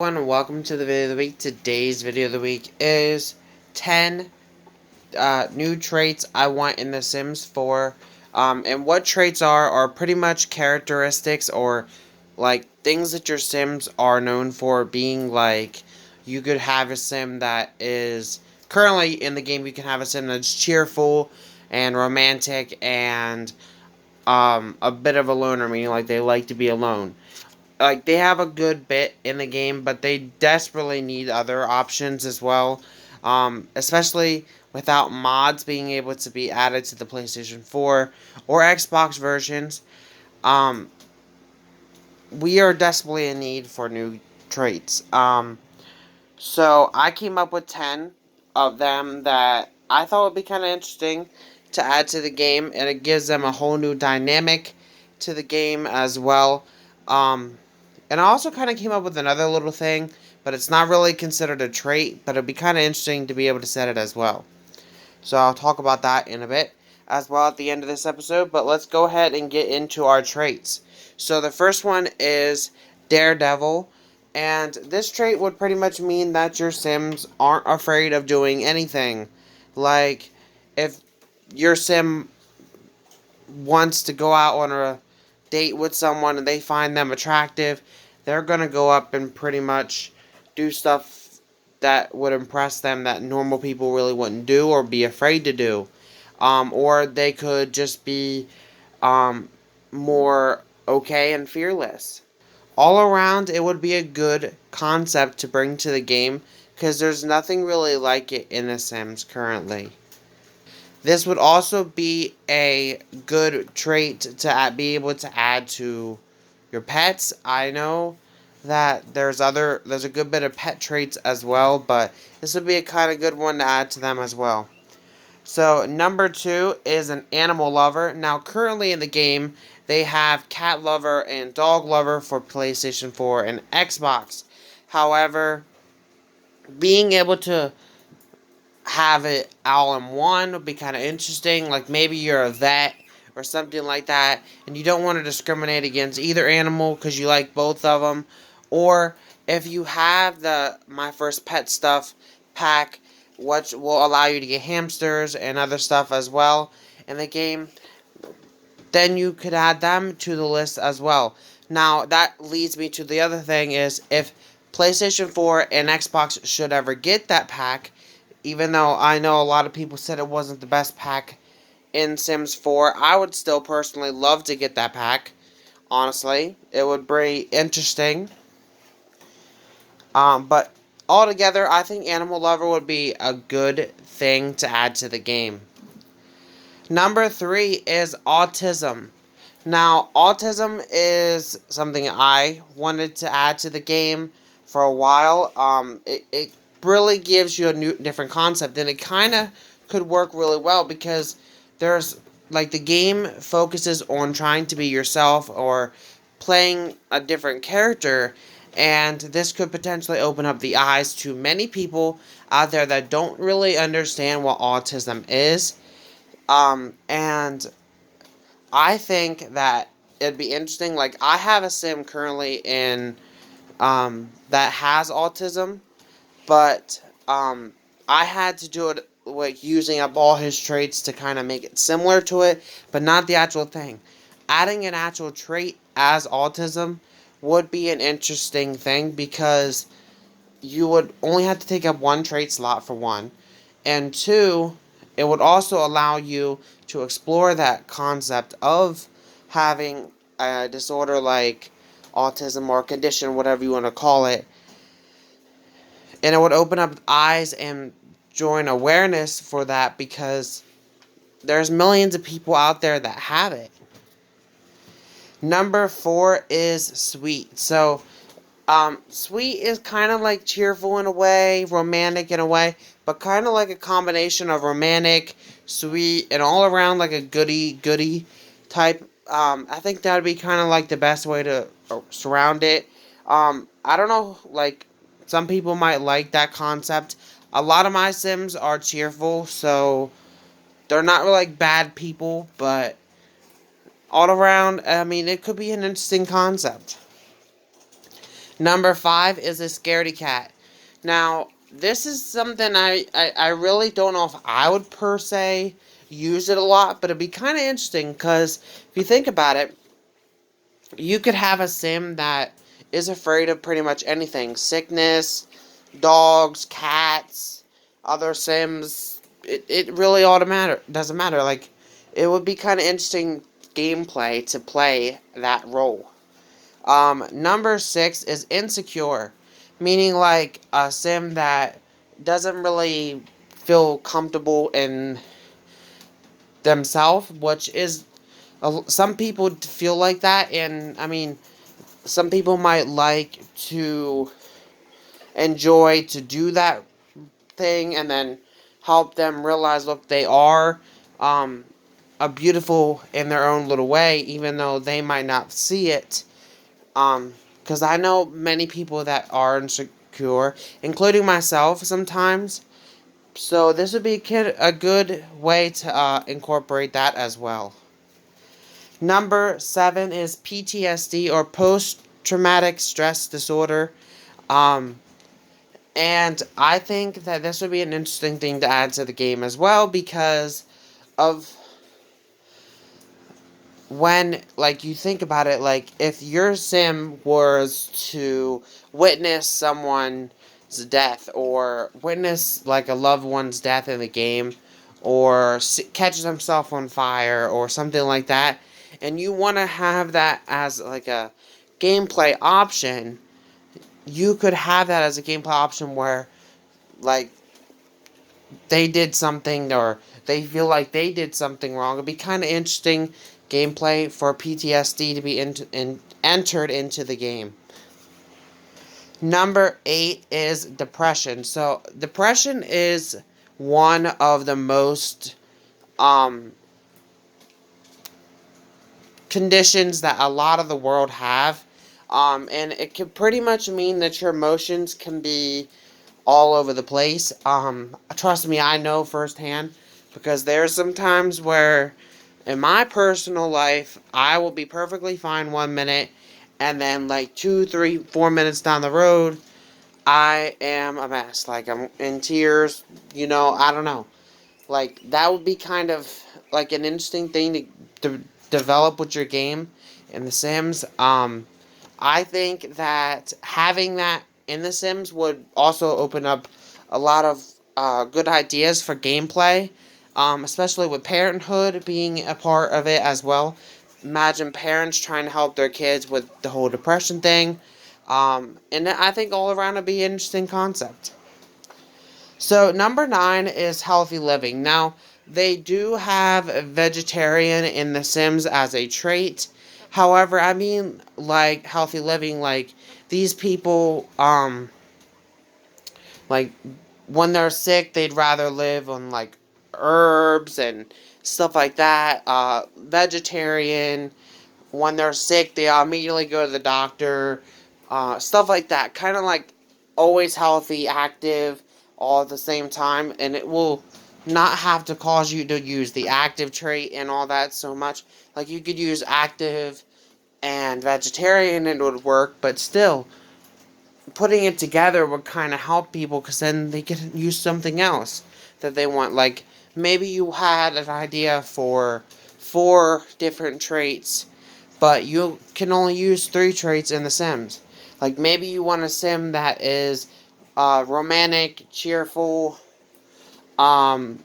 Everyone, welcome to the video of the week. Today's video of the week is 10 new traits I want in The Sims 4. And what traits are pretty much characteristics or like things that your Sims are known for being. Like, you could have a Sim that is currently in the game, you can have a Sim that's cheerful and romantic and a bit of a loner, meaning like they like to be alone. Like, they have a good bit in the game, but they desperately need other options as well. Especially without mods being able to be added to the PlayStation 4 or Xbox versions. Um, we are desperately in need for new traits. So I came up with 10 of them that I thought would be kind of interesting to add to the game, and it gives them a whole new dynamic to the game as well. Um, and I also kind of came up with another little thing, but it's not really considered a trait, but it'd be kind of interesting to be able to set it as well. So I'll talk about that in a bit as well at the end of this episode, but let's go ahead and get into our traits. So the first one is Daredevil, and this trait would pretty much mean that your Sims aren't afraid of doing anything. Like, if your Sim wants to go out on a date with someone and they find them attractive, they're going to go up and pretty much do stuff that would impress them that normal people really wouldn't do or be afraid to do. Or they could just be um, more okay and fearless. All around, it would be a good concept to bring to the game because there's nothing really like it in The Sims currently. This would also be a good trait to be able to add to your pets. I know that there's a good bit of pet traits as well, but this would be a kind of good one to add to them as well. So number 2 is an animal lover. Now currently in the game, they have cat lover and dog lover for PlayStation 4 and Xbox. However, being able to have it all in one would be kind of interesting. Like, maybe you're a vet or something like that, and you don't want to discriminate against either animal because you like both of them. Or if you have the My First Pet stuff pack, which will allow you to get hamsters and other stuff as well in the game, then you could add them to the list as well. Now, that leads me to the other thing is if PlayStation 4 and Xbox should ever get that pack, even though I know a lot of people said it wasn't the best pack in Sims 4, I would still personally love to get that pack. Honestly, it would be interesting. But altogether, I think Animal Lover would be a good thing to add to the game. Number 3 is Autism. Now, autism is something I wanted to add to the game for a while. It really gives you a new, different concept, and it kind of could work really well because there's like the game focuses on trying to be yourself or playing a different character, and this could potentially open up the eyes to many people out there that don't really understand what autism is. And I think that it'd be interesting. Like, I have a sim currently in that has autism, but I had to do it like using up all his traits to kind of make it similar to it, but not the actual thing. Adding an actual trait as autism would be an interesting thing because you would only have to take up one trait slot for one, and two, it would also allow you to explore that concept of having a disorder like autism or condition, whatever you want to call it, and it would open up eyes and join awareness for that because there's millions of people out there that have it. Number 4 is Sweet. So Sweet is kind of like cheerful in a way, romantic in a way, but kind of like a combination of romantic, sweet, and all around like a goody type. I think that would be kind of like the best way to surround it. I don't know, like, some people might like that concept. A lot of my Sims are cheerful, so they're not really like bad people, but all around, I mean, it could be an interesting concept. Number 5 is a scaredy cat. Now, this is something I really don't know if I would per se use it a lot, but it'd be kind of interesting because if you think about it, you could have a sim that is afraid of pretty much anything. Sickness, dogs, cats, other sims. It really doesn't matter. Like, it would be kind of interesting gameplay to play that role. Number 6 is insecure, meaning like a sim that doesn't really feel comfortable in themselves, which is some people feel like that, and I mean, some people might like to enjoy to do that thing and then help them realize, look, they are um, a beautiful in their own little way, even though they might not see it. Because I know many people that are insecure, including myself sometimes. So this would be a good way to incorporate that as well. Number 7 is PTSD, or post-traumatic stress disorder. Um, and I think that this would be an interesting thing to add to the game as well, because of when, like, you think about it, like, if your sim was to witness someone's death, or witness, like, a loved one's death in the game, or catches himself on fire, or something like that, and you want to have that as, like, a gameplay option, you could have that as a gameplay option where, like, they did something, or they feel like they did something wrong. It'd be kind of interesting gameplay for PTSD to be entered into the game. Number 8 is depression. So depression is one of the most conditions that a lot of the world have. And it can pretty much mean that your emotions can be all over the place. Trust me, I know firsthand, because there's some times where in my personal life I will be perfectly fine 1 minute, and then like 2, 3, 4 minutes down the road I am a mess. Like, I'm in tears, I don't know. Like, that would be kind of like an interesting thing to develop with your game in The Sims. I think that having that in The Sims would also open up a lot of good ideas for gameplay, especially with parenthood being a part of it as well. Imagine parents trying to help their kids with the whole depression thing. And I think all around it'd be an interesting concept. So number 9 is healthy living. Now, they do have vegetarian in The Sims as a trait. However, I mean, like, healthy living, like, these people, like, when they're sick, they'd rather live on, like, herbs and stuff like that. Vegetarian, when they're sick, they immediately go to the doctor. Stuff like that. Kind of like always healthy, active, all at the same time. And it will not have to cause you to use the active trait and all that so much. Like, you could use active and vegetarian and it would work, but still, putting it together would kind of help people, because then they can use something else that they want. Like, maybe you had an idea for 4 different traits, but you can only use 3 traits in The Sims. Like, maybe you want a sim that is romantic, cheerful, um,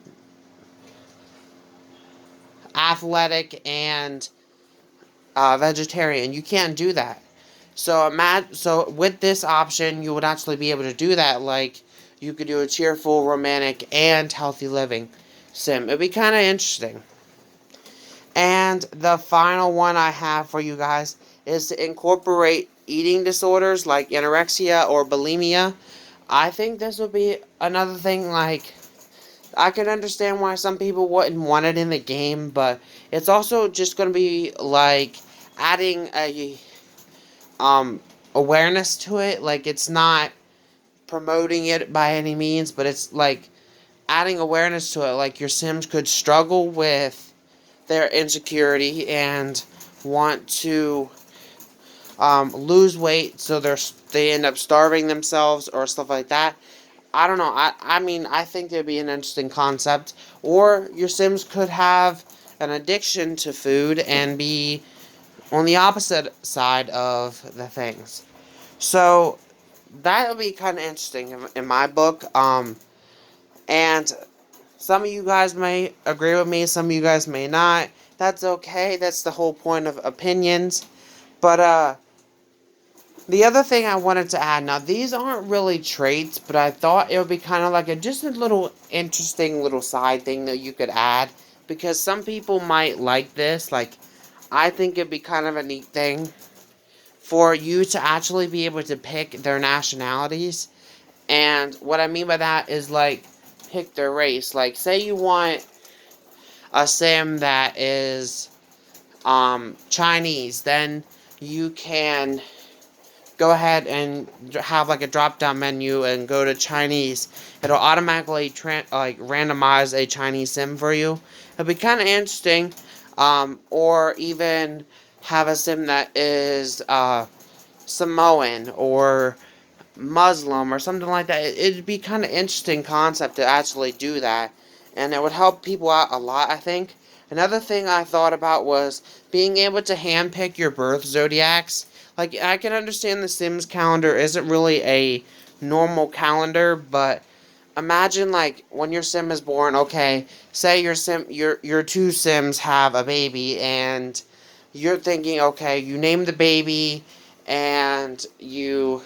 athletic, and vegetarian. You can't do that. So with this option, you would actually be able to do that. Like, you could do a cheerful, romantic, and healthy living sim. It'd be kind of interesting. And the final one I have for you guys is to incorporate eating disorders like anorexia or bulimia. I think this would be another thing. Like, I can understand why some people wouldn't want it in the game, but it's also just going to be like adding a awareness to it. Like, it's not promoting it by any means, but it's like adding awareness to it. Like, your Sims could struggle with their insecurity and want to lose weight, so they end up starving themselves or stuff like that. I don't know. I mean, I think it'd be an interesting concept. Or your Sims could have an addiction to food and be on the opposite side of the things. So that would be kind of interesting in my book. And some of you guys may agree with me, some of you guys may not. That's okay. That's the whole point of opinions. But the other thing I wanted to add, now these aren't really traits, but I thought it would be kind of like just a little interesting little side thing that you could add, because some people might like this. Like, I think it'd be kind of a neat thing for you to actually be able to pick their nationalities. And what I mean by that is, like, pick their race. Like, say you want a sim that is Chinese, then you can go ahead and have like a drop down menu and go to Chinese. It'll automatically randomize a Chinese sim for you. It'll be kind of interesting. Or even have a sim that is Samoan or Muslim or something like that. It'd be kind of interesting concept to actually do that, and it would help people out a lot, I think. Another thing I thought about was being able to handpick your birth zodiacs. Like, I can understand the Sims calendar isn't really a normal calendar, but imagine, like, when your sim is born. Okay, say your two sims have a baby, and you're thinking, okay, you name the baby and you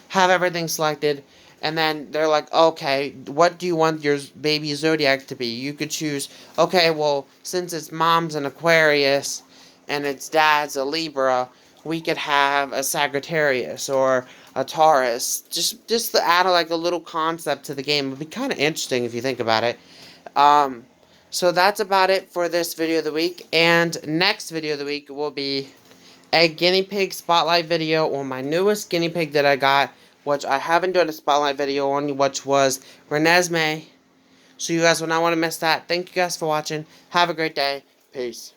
have everything selected, and then they're like, okay, what do you want your baby zodiac to be? You could choose, okay, well, since its mom's an Aquarius and its dad's a Libra, we could have a Sagittarius or a Taurus. Just to add like a little concept to the game. It would be kind of interesting if you think about it. Um, so that's about it for this video of the week, and next video of the week will be a guinea pig spotlight video on my newest guinea pig that I got, which I haven't done a spotlight video on, which was Renesmee. So you guys will not want to miss that. Thank you guys for watching. Have a great day. Peace.